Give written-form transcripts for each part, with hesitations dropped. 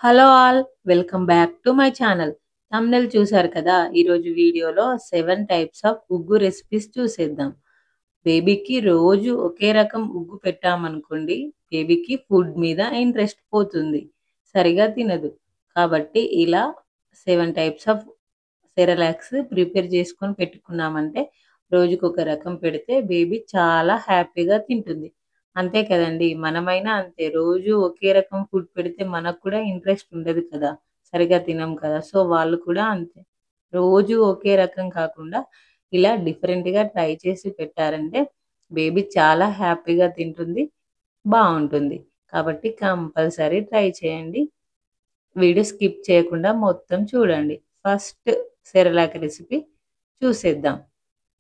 Hello all, welcome back to my channel. Thumbnail చూశారు కదా! ఈరోజు వీడియోలో 7 టైప్స్ ఆఫ్ ఉగ్గు రెసిపీస్ చూసేద్దాం. బేబీకి రోజు ఒకే రకం ఉగ్గు పెట్టామనుకోండి, బేబీకి ఫుడ్ మీద ఇంట్రెస్ట్ పోతుంది. సరిగా తినదు. కాబట్టి ఇలా 7 టైప్స్ ఆఫ్ సెరలాక్స్ ప్రిపేర్ చేసుకొని పెట్టుకున్నామంటే రోజుకొక రకం పెడితే బేబీ చాలా హ్యాపీగా తింటుంది. అంతే కదండీ! మనమైనా అంతే. రోజు ఒకే రకం ఫుడ్ పెడితే మనకు కూడా ఇంట్రెస్ట్ ఉండదు కదా! సరిగ్గా తినం కదా! సో, వాళ్ళు కూడా అంతే. రోజు ఒకే రకం కాకుండా ఇలా డిఫరెంట్‌గా ట్రై చేసి పెట్టారంటే బేబీ చాలా హ్యాపీగా తింటుంది. బావుంటుంది. కాబట్టి కంపల్సరీ ట్రై చేయండి. వీడియో స్కిప్ చేయకుండా మొత్తం చూడండి. ఫస్ట్ సెరలాక్ రెసిపీ చూసేద్దాం.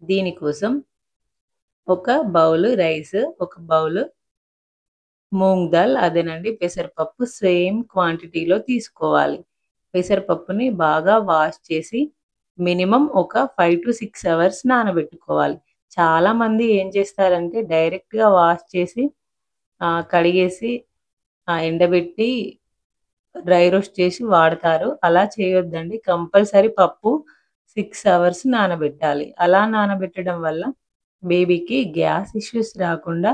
దీనికోసం ఒక బౌలు రైస్, ఒక బౌలు మూంగ్ దాల్ అదేనండి పెసరపప్పు సేమ్ క్వాంటిటీలో తీసుకోవాలి. పెసరపప్పుని బాగా వాష్ చేసి మినిమమ్ ఒక 5-6 అవర్స్ నానబెట్టుకోవాలి. చాలామంది ఏం చేస్తారంటే డైరెక్ట్‌గా వాష్ చేసి కడిగేసి ఎండబెట్టి డ్రై రోస్ట్ చేసి వాడతారు. అలా చేయొద్దండి. కంపల్సరీ పప్పు 6 అవర్స్ నానబెట్టాలి. అలా నానబెట్టడం వల్ల బేబీకి గ్యాస్ ఇష్యూస్ రాకుండా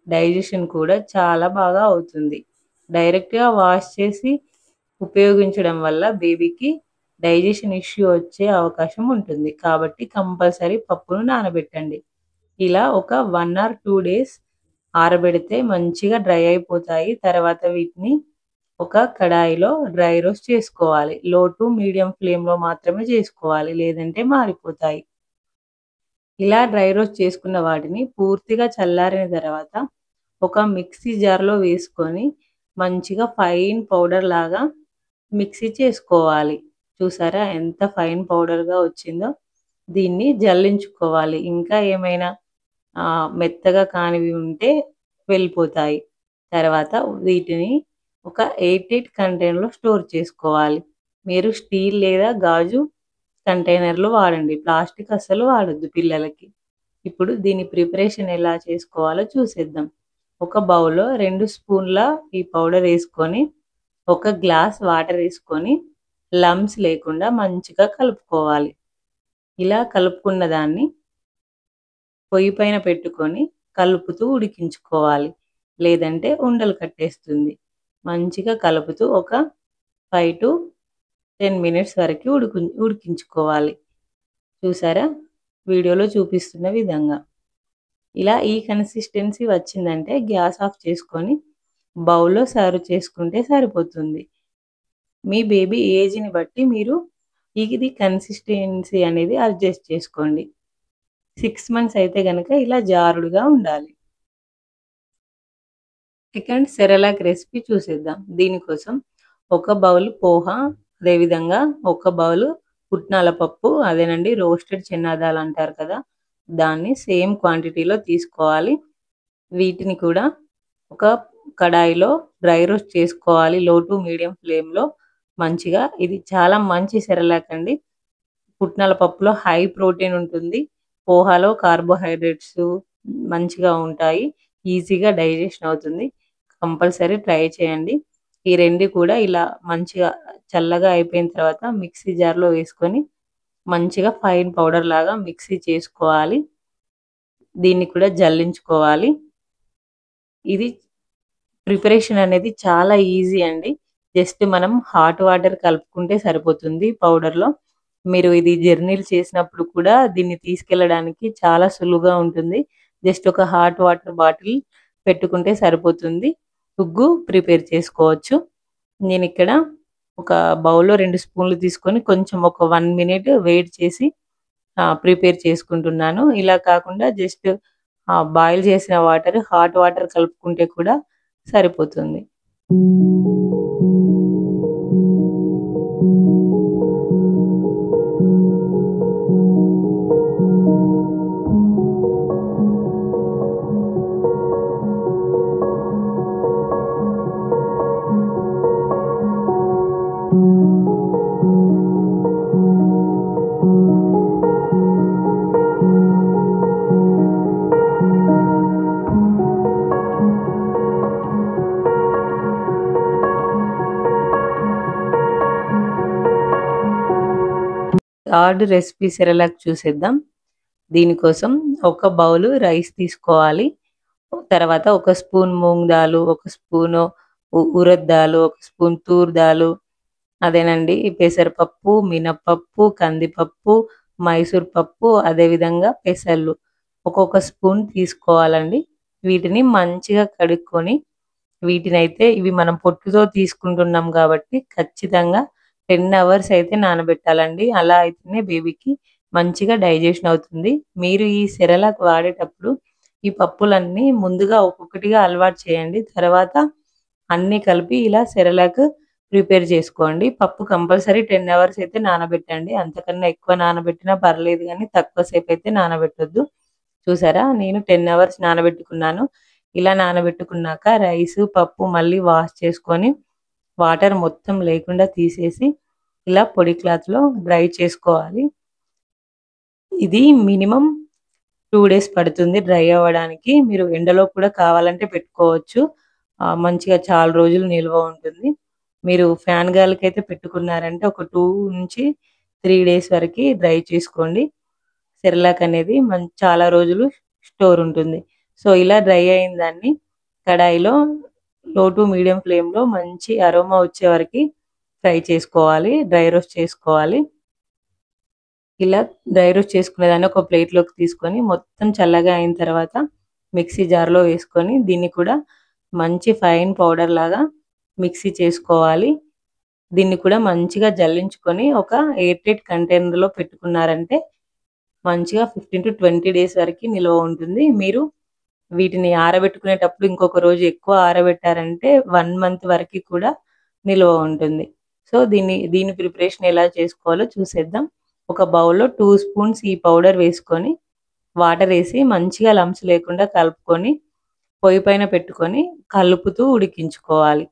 డైజెషన్ కూడా చాలా బాగా అవుతుంది. డైరెక్ట్‌గా వాష్ చేసి ఉపయోగించడం వల్ల బేబీకి డైజెషన్ ఇష్యూ వచ్చే అవకాశం ఉంటుంది. కాబట్టి కంపల్సరీ పప్పును నానబెట్టండి. ఇలా ఒక 1 ఆర్ 2 డేస్ ఆరబెడితే మంచిగా డ్రై అయిపోతాయి. తర్వాత వీటిని ఒక కడాయిలో డ్రై రోస్ట్ చేసుకోవాలి. లో టు మీడియం ఫ్లేమ్‌లో మాత్రమే చేసుకోవాలి. లేదంటే మాడిపోతాయి. ఇలా డ్రై రోస్ట్ చేసుకున్న వాటిని పూర్తిగా చల్లారిన తర్వాత ఒక మిక్సీ జార్‌లో వేసుకొని మంచిగా ఫైన్ పౌడర్ లాగా మిక్సీ చేసుకోవాలి. చూసారా ఎంత ఫైన్ పౌడర్‌గా వచ్చిందో? దీన్ని జల్లించుకోవాలి. ఇంకా ఏమైనా మెత్తగా కానివి ఉంటే వెళ్ళిపోతాయి. తర్వాత వీటిని ఒక ఎయిర్ టైట్ కంటైనర్‌లో స్టోర్ చేసుకోవాలి. మీరు స్టీల్ లేదా గాజు కంటైనర్‌లో వాడండి. ప్లాస్టిక్ అస్సలు వాడొద్దు పిల్లలకి. ఇప్పుడు దీని ప్రిపరేషన్ ఎలా చేసుకోవాలో చూసేద్దాం. ఒక బౌల్‌లో 2 స్పూన్ల ఈ పౌడర్ ఏసుకొని, ఒక గ్లాస్ వాటర్ ఏసుకొని, లంప్స్ లేకుండా మంచిగా కలుపుకోవాలి. ఇలా కలుపుకున్న దాన్ని పొయ్యి పైన పెట్టుకొని కలుపుతూ ఉడికించుకోవాలి. లేదంటే ఉండలు కట్టేస్తుంది. మంచిగా కలుపుతూ ఒక 5-10 మినిట్స్ వరకి ఉడికించుకోవాలి. చూసారా? వీడియోలో చూపిస్తున్న విధంగా. ఇలా ఈ కన్సిస్టెన్సీ వచ్చిందంటే గ్యాస్ ఆఫ్ చేసుకొని బౌల్‌లో సర్వ్ చేసుకుంటే సరిపోతుంది. మీ బేబీ ఏజ్‌ని బట్టి మీరు ఇది కన్సిస్టెన్సీ అనేది అడ్జస్ట్ చేసుకోండి. 6 మంత్స్ అయితే గనక ఇలా జారుడుగా ఉండాలి. సెకండ్ సెరలాక్ రెసిపీ చూసేద్దాం. దీనికోసం ఒక బౌల్ పోహా, అదేవిధంగా ఒక బౌలు పుట్నాల పప్పు అదేనండి రోస్టెడ్ చెనాదాల్ అంటారు కదా! దాన్ని సేమ్ క్వాంటిటీలో తీసుకోవాలి. వీటిని కూడా ఒక కడాయిలో డ్రై రోస్ట్ చేసుకోవాలి. లో టు మీడియం ఫ్లేమ్‌లో మంచిగా. ఇది చాలా మంచి సెరలాక్ అండి. పుట్నాల పప్పులో హై ప్రోటీన్ ఉంటుంది. పోహాలో కార్బోహైడ్రేట్స్ మంచిగా ఉంటాయి. ఈజీగా డైజెషన్ అవుతుంది. కంపల్సరీ ట్రై చేయండి. ఈ 2 కూడా ఇలా మంచిగా చల్లగా అయిపోయిన తర్వాత మిక్సీ జార్‌లో వేసుకొని మంచిగా ఫైన్ పౌడర్ లాగా మిక్సీ చేసుకోవాలి. దీన్ని కూడా జల్లించుకోవాలి. ఇది ప్రిపరేషన్ అనేది చాలా ఈజీ అండి. జస్ట్ మనం హాట్ వాటర్ కలుపుకుంటే సరిపోతుంది పౌడర్‌లో. మీరు ఇది జర్నీలు చేసినప్పుడు కూడా దీన్ని తీసుకెళ్ళడానికి చాలా సులువుగా ఉంటుంది. జస్ట్ ఒక హాట్ వాటర్ బాటిల్ పెట్టుకుంటే సరిపోతుంది. ఉగ్గు ప్రిపేర్ చేసుకోవచ్చు. నేనిక్కడ ఒక బౌల్‌లో 2 స్పూన్లు తీసుకొని కొంచెం ఒక 1 మినిట్ వెయిట్ చేసి ప్రిపేర్ చేసుకుంటున్నాను. ఇలా కాకుండా జస్ట్ బాయిల్ చేసిన వాటర్, హాట్ వాటర్ కలుపుకుంటే కూడా సరిపోతుంది. థర్డ్ రెసిపీ సెరలాక్ చూసేద్దాం. దీనికోసం ఒక బౌల్ రైస్ తీసుకోవాలి. తర్వాత ఒక స్పూన్ మూంగ్ దాలు, ఒక స్పూను ఉరద్ దాలు, ఒక స్పూన్ తూర్ దాలు, అదేనండి పెసరపప్పు, మినపప్పు, కందిపప్పు, మైసూర్ పప్పు, అదేవిధంగా పెసళ్ళు ఒక్కొక్క స్పూన్ తీసుకోవాలండి. వీటిని మంచిగా కడుక్కొని వీటినైతే ఇవి మనం పొట్టుతో తీసుకుంటున్నాం కాబట్టి ఖచ్చితంగా 10 అవర్స్ అయితే నానబెట్టాలండి. అలా అయితేనే బేబీకి మంచిగా డైజెషన్ అవుతుంది. మీరు ఈ సెరలాక్ వాడేటప్పుడు ఈ పప్పులన్నీ ముందుగా ఒక్కొక్కటిగా అలవాటు చేయండి. తర్వాత అన్నీ కలిపి ఇలా సెరలాక్ ప్రిపేర్ చేసుకోండి. పప్పు కంపల్సరీ 10 అవర్స్ అయితే నానబెట్టండి. అంతకన్నా ఎక్కువ నానబెట్టినా పర్లేదు గానీ తక్కువ సేపు అయితే నానబెట్టొద్దు. చూసారా నేను 10 అవర్స్ నానబెట్టుకున్నాను. ఇలా నానబెట్టుకున్నాక రైసు, పప్పు మళ్ళీ వాష్ చేసుకొని వాటర్ మొత్తం లేకుండా తీసేసి ఇలా పొడి క్లాత్‌లో డ్రై చేసుకోవాలి. ఇది మినిమమ్ 2 డేస్ పడుతుంది డ్రై అవ్వడానికి. మీరు ఎండలో కూడా కావాలంటే పెట్టుకోవచ్చు. మంచిగా చాలా రోజులు నిల్వ ఉంటుంది. మీరు ఫ్యాన్ గాలికైతే పెట్టుకున్నారంటే ఒక 2-3 డేస్ వరకి డ్రై చేసుకోండి. సెరలాక్ అనేది చాలా రోజులు స్టోర్ ఉంటుంది. సో, ఇలా డ్రై అయిన దాన్ని కడాయిలో లో టు మీడియం ఫ్లేమ్‌లో మంచి అరోమా వచ్చే వరకి ఫ్రై చేసుకోవాలి. డ్రై రోస్ట్ చేసుకోవాలి. ఇలా డ్రై రోస్ట్ చేసుకున్న దాన్ని ఒక ప్లేట్‌లోకి తీసుకొని మొత్తం చల్లగా అయిన తర్వాత మిక్సీ జార్‌లో వేసుకొని దీన్ని కూడా మంచి ఫైన్ పౌడర్ లాగా మిక్సీ చేసుకోవాలి. దీన్ని కూడా మంచిగా జల్లించుకొని ఒక ఎయిర్ టైట్ కంటైనర్‌లో పెట్టుకున్నారంటే మంచిగా 15-20 డేస్ వరకి నిల్వ ఉంటుంది. మీరు వీటిని ఆరబెట్టుకునేటప్పుడు ఇంకొక రోజు ఎక్కువ ఆరబెట్టారంటే 1 మంత్ వరకి కూడా నిల్వ ఉంటుంది. సో, దీని ప్రిపరేషన్ ఎలా చేసుకోవాలో చూసేద్దాం. ఒక బౌల్‌లో 2 స్పూన్స్ ఈ పౌడర్ వేసుకొని వాటర్ వేసి మంచిగా లంప్స్ లేకుండా కలుపుకొని పొయ్యి పైన పెట్టుకొని కలుపుతూ ఉడికించుకోవాలి.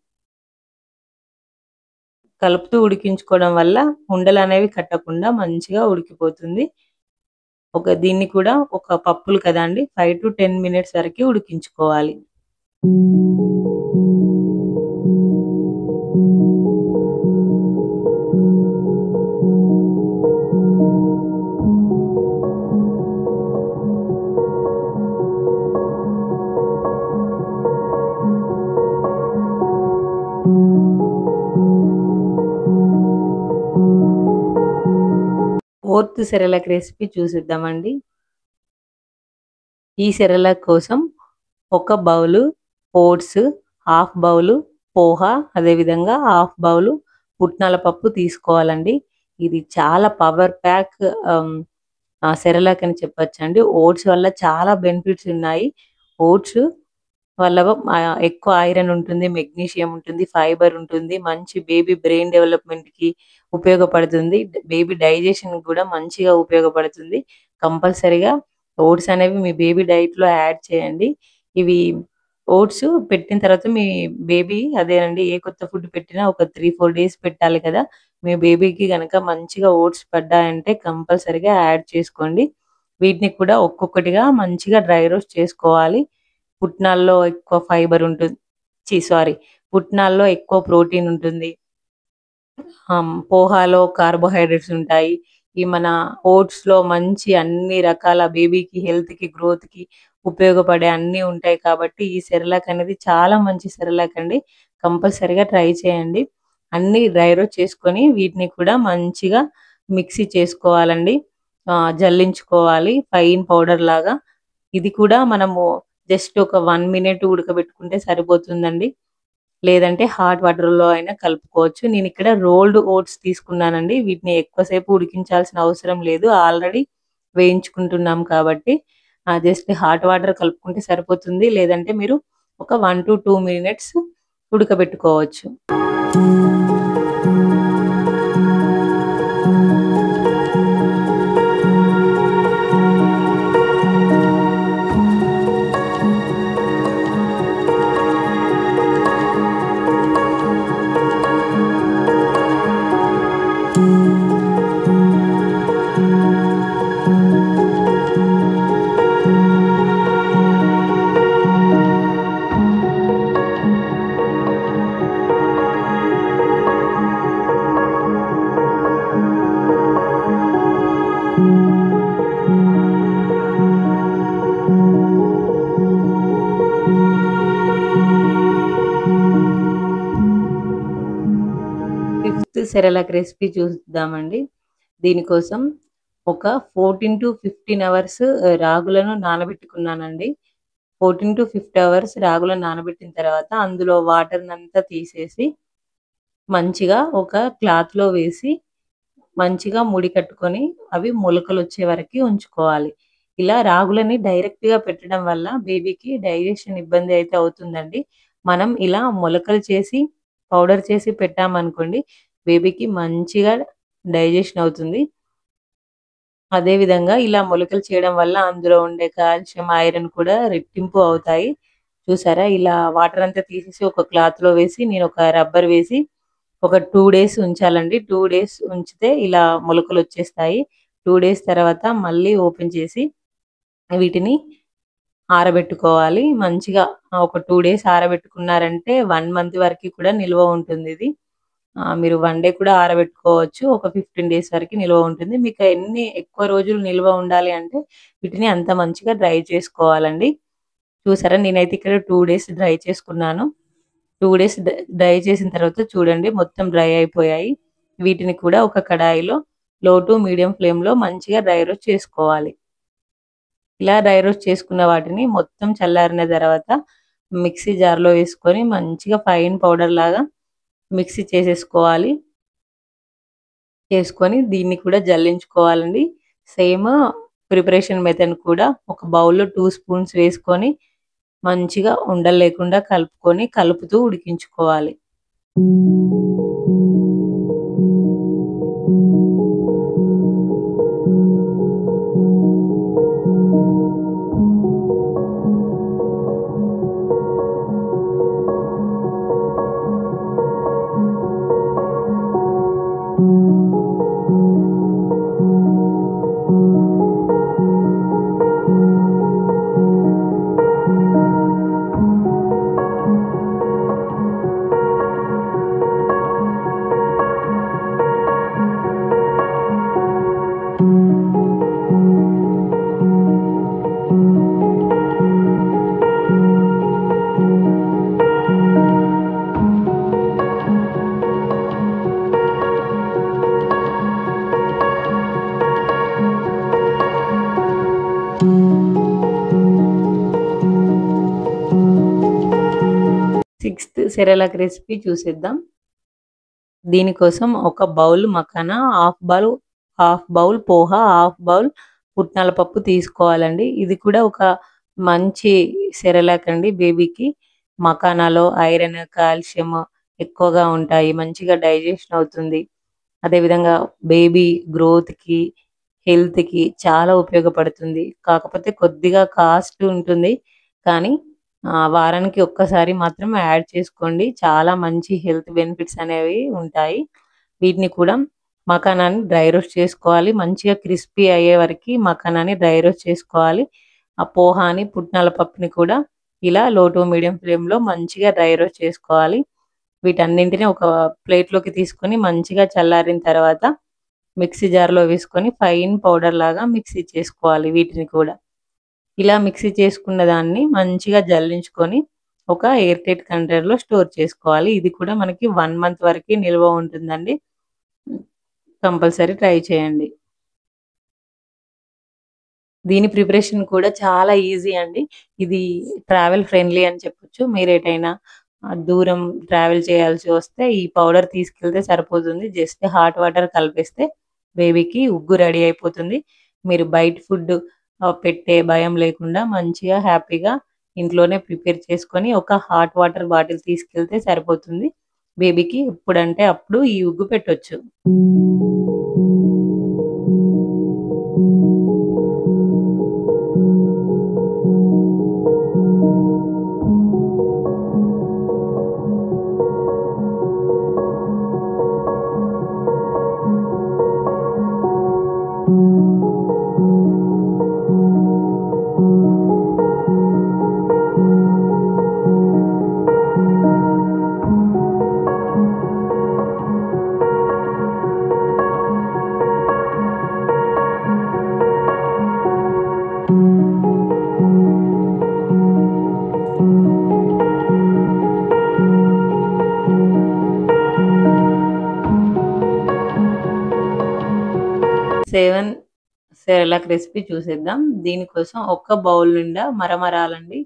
కలుపుతూ ఉడికించుకోవడం వల్ల ఉండలనేవి కట్టకుండా మంచిగా ఉడికిపోతుంది. దీన్ని కూడా ఒక పప్పులు కదండీ 5-10 మినిట్స్ వరకి ఉడికించుకోవాలి. ఫోర్త్ సెరలాక్ రెసిపీ చూసేద్దామండి. ఈ సెరలాక్ కోసం ఒక bowl oats, half bowl poha, అదేవిధంగా హాఫ్ బౌలు పుట్నాల పప్పు తీసుకోవాలండి. ఇది చాలా పవర్ ప్యాక్ సెరలాక్ అని చెప్పొచ్చండి. ఓట్స్ వల్ల చాలా బెనిఫిట్స్ ఉన్నాయి. ఓట్స్ వల్ల ఎక్కువ ఐరన్ ఉంటుంది, మెగ్నీషియం ఉంటుంది, ఫైబర్ ఉంటుంది. మంచి బేబీ బ్రెయిన్ డెవలప్‌మెంట్‌కి ఉపయోగపడుతుంది. బేబీ డైజెషన్‌కి కూడా మంచిగా ఉపయోగపడుతుంది. కంపల్సరీగా ఓట్స్ అనేవి మీ బేబీ డైట్‌లో యాడ్ చేయండి. ఇవి ఓట్స్ పెట్టిన తర్వాత మీ బేబీ అదేనండి ఏ కొత్త ఫుడ్ పెట్టినా ఒక 3-4 డేస్ పెట్టాలి కదా! మీ బేబీకి గనక మంచిగా ఓట్స్ పడ్డాయంటే కంపల్సరీగా యాడ్ చేసుకోండి. వీటిని కూడా ఒక్కొక్కటిగా మంచిగా డ్రై రోస్ట్ చేసుకోవాలి. పుట్నాల్లో ఎక్కువ ఫైబర్ ఉంటుంది. పుట్నాల్లో ఎక్కువ ప్రోటీన్ ఉంటుంది. పోహాలో కార్బోహైడ్రేట్స్ ఉంటాయి. ఈ మన ఓట్స్‌లో మంచి అన్ని రకాల బేబీకి హెల్త్‌కి, గ్రోత్‌కి ఉపయోగపడే అన్నీ ఉంటాయి కాబట్టి ఈ సెరలాక్ అనేది చాలా మంచి సెరలాక్ అండి. కంపల్సరీగా ట్రై చేయండి. అన్నీ డ్రై రోస్ట్ చేసుకొని వీటిని కూడా మంచిగా మిక్సీ చేసుకోవాలండి. జల్లించుకోవాలి ఫైన్ పౌడర్ లాగా. ఇది కూడా మనము జస్ట్ ఒక 1 మినిట్ ఉడకబెట్టుకుంటే సరిపోతుందండి. లేదంటే హాట్ వాటర్‌లో అయినా కలుపుకోవచ్చు. నేనిక్కడ రోల్డ్ ఓట్స్ తీసుకున్నానండి. వీటిని ఎక్కువ సేపు ఉడికించాల్సిన అవసరం లేదు. ఆల్రెడీ వేయించుకుంటున్నాం కాబట్టి జస్ట్ హాట్ వాటర్ కలుపుకుంటే సరిపోతుంది. లేదంటే మీరు ఒక 1-2 మినిట్స్ ఉడకబెట్టుకోవచ్చు. ఫిఫ్త్ సెరెలాక్ రెసిపీ చూద్దామండి. దీనికోసం ఒక 14-15 అవర్స్ రాగులను నానబెట్టుకున్నానండి. 14-15 అవర్స్ రాగులను నానబెట్టిన తర్వాత అందులో వాటర్‌నంతా తీసేసి మంచిగా ఒక క్లాత్‌లో వేసి మంచిగా ముడి కట్టుకొని అవి మొలకలొచ్చే వరకి ఉంచుకోవాలి. ఇలా రాగులని డైరెక్ట్‌గా పెట్టడం వల్ల బేబీకి డైజెషన్ ఇబ్బంది అయితే అవుతుందండి. మనం ఇలా మొలకలు చేసి, పౌడర్ చేసి పెట్టామనుకోండి బేబీకి మంచిగా డైజెషన్ అవుతుంది. అదే విధంగా ఇలా మొలకలు చేయడం వల్ల అందులో ఉండే కాల్షియం, ఐరన్ కూడా రెట్టింపు అవుతాయి. చూసారా? ఇలా వాటర్ అంతా తీసేసి ఒక క్లాత్‌లో వేసి నేనొక రబ్బర్ వేసి ఒక 2 డేస్ ఉంచాలండి. 2 డేస్ ఉంచితే ఇలా మొలకలొచ్చేస్తాయి. 2 డేస్ తర్వాత మళ్ళీ ఓపెన్ చేసి వీటిని ఆరబెట్టుకోవాలి. మంచిగా ఒక 2 డేస్ ఆరబెట్టుకున్నారంటే 1 మంత్ వరకి కూడా నిల్వ ఉంటుందిది. మీరు 1 డే కూడా ఆరబెట్టుకోవచ్చు. ఒక 15 డేస్ వరకి నిల్వ ఉంటుంది. మీకు ఎన్ని ఎక్కువ రోజులు నిల్వ ఉండాలి అంటే వీటిని అంత మంచిగా డ్రై చేసుకోవాలండి. చూసారా? నేనైతే ఇక్కడ 2 డేస్ డ్రై చేసుకున్నాను. 2 డేస్ డ్రై చేసిన తర్వాత చూడండి మొత్తం డ్రై అయిపోయాయి. వీటిని కూడా ఒక కడాయిలో లో టు మీడియం ఫ్లేమ్‌లో మంచిగా డ్రై రోస్ట్ చేసుకోవాలి. ఇలా డ్రై రోస్ట్ చేసుకున్న వాటిని మొత్తం చల్లారిన తర్వాత మిక్సీ జార్‌లో వేసుకొని మంచిగా ఫైన్ పౌడర్ లాగా మిక్సీ చేసేసుకోవాలి. చేసుకొని దీన్ని కూడా జల్లించుకోవాలండి. సేమ్ ప్రిపరేషన్ మెథడ్ కూడా ఒక బౌల్‌లో 2 స్పూన్స్ వేసుకొని మంచిగా ఉండలు లేకుండా కలుపుకొని కలుపుతూ ఉడికించుకోవాలి. సిక్స్త్ సెరెలాక్ రెసిపీ చూసేద్దాం. దీనికోసం ఒక bowl makhana, half bowl poha, half bowl పుట్నాల పప్పు తీసుకోవాలండి. ఇది కూడా ఒక మంచి సెరెలాక్ అండి బేబీకి. మకానాలో ఐరన్, కాల్షియం ఎక్కువగా ఉంటాయి. మంచిగా డైజెషన్ అవుతుంది. అదేవిధంగా బేబీ గ్రోత్‌కి, హెల్త్‌కి చాలా ఉపయోగపడుతుంది. కాకపోతే కొద్దిగా కాస్ట్ ఉంటుంది. కానీ వారానికి ఒక్కసారి మాత్రం యాడ్ చేసుకోండి. చాలా మంచి హెల్త్ బెనిఫిట్స్ అనేవి ఉంటాయి. వీటిని కూడా మకానాన్ని డ్రై రోస్ట్ చేసుకోవాలి. మంచిగా క్రిస్పీ అయ్యే వరకి మకానాన్ని డ్రై రోస్ట్ చేసుకోవాలి. ఆ పోహాని, పుట్నాల పప్పుని కూడా ఇలా లో టు మీడియం ఫ్లేమ్‌లో మంచిగా డ్రై రోస్ట్ చేసుకోవాలి. వీటన్నింటిని ఒక ప్లేట్‌లోకి తీసుకొని మంచిగా చల్లారిన తర్వాత మిక్సీ జార్‌లో వేసుకొని ఫైన్ పౌడర్ లాగా మిక్సీ చేసుకోవాలి వీటిని కూడా. ఇలా మిక్సీ చేసుకున్న దాన్ని మంచిగా జల్లించుకొని ఒక ఎయిర్ టైట్ కంటైనర్‌లో స్టోర్ చేసుకోవాలి. ఇది కూడా మనకి 1 మంత్ వరకి నిల్వ ఉంటుందండి. కంపల్సరీ ట్రై చేయండి. దీని ప్రిపరేషన్ కూడా చాలా ఈజీ అండి. ఇది ట్రావెల్ ఫ్రెండ్లీ అని చెప్పొచ్చు. మీరెటైనా దూరం ట్రావెల్ చేయాల్సి వస్తే ఈ పౌడర్ తీసుకెళ్తే సరిపోతుంది. జస్ట్ హాట్ వాటర్ కలిపేస్తే బేబీకి ఉగ్గు రెడీ అయిపోతుంది. మీరు బయట ఫుడ్ పెట్టే భయం లేకుండా మంచిగా హ్యాపీగా ఇంట్లోనే ప్రిపేర్ చేసుకొని ఒక హాట్ వాటర్ బాటిల్ తీసుకెళ్తే సరిపోతుంది. బేబీకి ఎప్పుడంటే అప్పుడు ఈ ఉగ్గు పెట్టొచ్చు. 7 సెరెలాక్ రెసిపీ చూసేద్దాం. దీనికోసం ఒక బౌల్ నిండా మరమరాలండి.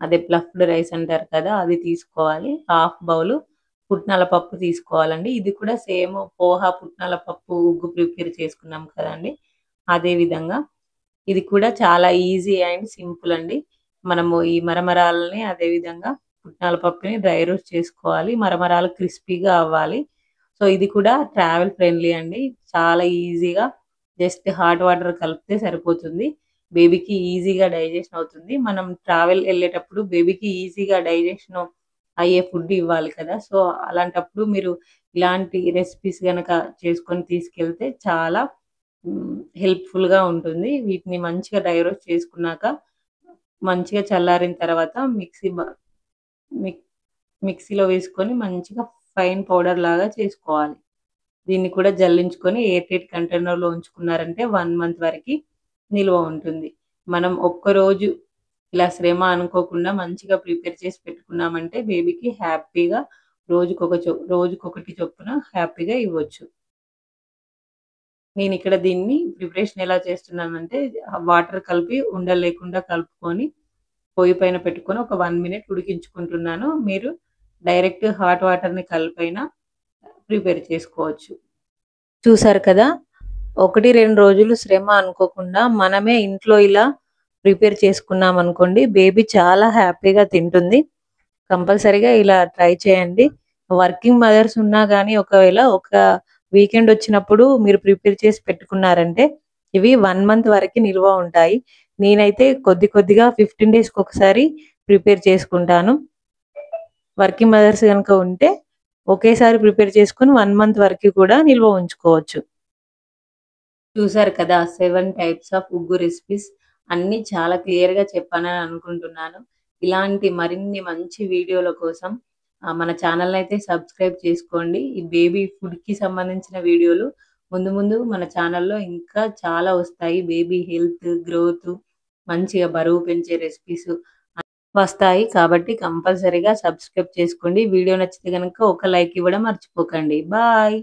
అదే ప్లఫ్డ్ రైస్ అంటారు కదా! అది తీసుకోవాలి. హాఫ్ బౌలు పుట్నాల పప్పు తీసుకోవాలండి. ఇది కూడా సేమ్ పోహా పుట్నాల పప్పు ఉగ్గు ప్రిపేర్ చేసుకున్నాం కదండీ! అదే విధంగా ఇది కూడా చాలా ఈజీ అండ్ సింపుల్ అండి. మనము ఈ మరమరాలని అదే విధంగా పుట్నాల పప్పుని డ్రై రోస్ట్ చేసుకోవాలి. మరమరాలు క్రిస్పీగా అవ్వాలి. సో, ఇది కూడా ట్రావెల్ ఫ్రెండ్లీ అండి. చాలా ఈజీగా జస్ట్ హాట్ వాటర్ కలిపితే సరిపోతుంది. బేబీకి ఈజీగా డైజెషన్ అవుతుంది. మనం ట్రావెల్ ఎళ్ళేటప్పుడు బేబీకి ఈజీగా డైజెషన్ అయ్యే ఫుడ్ ఇవ్వాలి కదా! సో, అలాంటప్పుడు మీరు ఇలాంటి రెసిపీస్ గనక చేసుకొని తీసుకెళ్తే చాలా హెల్ప్‌ఫుల్‌గా ఉంటుంది. వీటిని మంచిగా డ్రై రోస్ట్ చేసుకున్నాక, మంచిగా చల్లారిన తర్వాత మిక్ మిక్సీలో వేసుకొని మంచిగా ఫైన్ పౌడర్ లాగా చేసుకోవాలి. దీన్ని కూడా జల్లించుకొని ఎయిర్ టైట్ కంటైనర్‌లో ఉంచుకున్నారంటే 1 మంత్ వరకి నిల్వ ఉంటుంది. మనం ఒక్కరోజు ఇలా శ్రమ అనుకోకుండా మంచిగా ప్రిపేర్ చేసి పెట్టుకున్నామంటే బేబీకి హ్యాపీగా రోజుకొకటి చొప్పున హ్యాపీగా ఇవ్వచ్చు. నేనిక్కడ దీన్ని ప్రిపరేషన్ ఎలా చేస్తున్నానంటే వాటర్ కలిపి ఉండలు లేకుండా కలుపుకొని పొయ్యి పైన పెట్టుకొని ఒక 1 మినిట్ ఉడికించుకుంటున్నాను. మీరు డైరెక్ట్ హాట్ వాటర్‌ని కలిపైనా ప్రిపేర్ చేసుకోవచ్చు. చూసారు కదా! 1, 2 రోజులు శ్రమ అనుకోకుండా మనమే ఇంట్లో ఇలా ప్రిపేర్ చేసుకున్నామనుకోండి బేబీ చాలా హ్యాపీగా తింటుంది. కంపల్సరీగా ఇలా ట్రై చేయండి. వర్కింగ్ మదర్స్ ఉన్నా గానీ ఒకవేళ ఒక వీకెండ్ వచ్చినప్పుడు మీరు ప్రిపేర్ చేసి పెట్టుకున్నారంటే ఇవి 1 మంత్ వరకి నిల్వ ఉంటాయి. నేనైతే కొద్దిగా 15 డేస్‌కి ఒకసారి ప్రిపేర్ చేసుకుంటాను. వర్కింగ్ మదర్స్ గనుక ఉంటే ఒకేసారి ప్రిపేర్ చేసుకొని 1 మంత్ వరకి కూడా నిల్వ ఉంచుకోవచ్చు. చూసారు కదా! 7 టైప్స్ ఆఫ్ ఉగ్గు రెసిపీస్ అన్నీ చాలా క్లియర్‌గా చెప్పానని అనుకుంటున్నాను. ఇలాంటి మరిన్ని మంచి వీడియోల కోసం మన ఛానెల్‌నయితే సబ్స్క్రైబ్ చేసుకోండి. ఈ బేబీ ఫుడ్‌కి సంబంధించిన వీడియోలు ముందు మన ఛానెల్‌లో ఇంకా చాలా వస్తాయి. బేబీ హెల్త్, గ్రోత్, మంచిగా బరువు పెంచే రెసిపీస్ వస్తాయి. కాబట్టి కంపల్సరీగా సబ్స్క్రైబ్ చేసుకోండి. వీడియో నచ్చితే గనుక ఒక లైక్ ఇవ్వడం మర్చిపోకండి. బాయ్.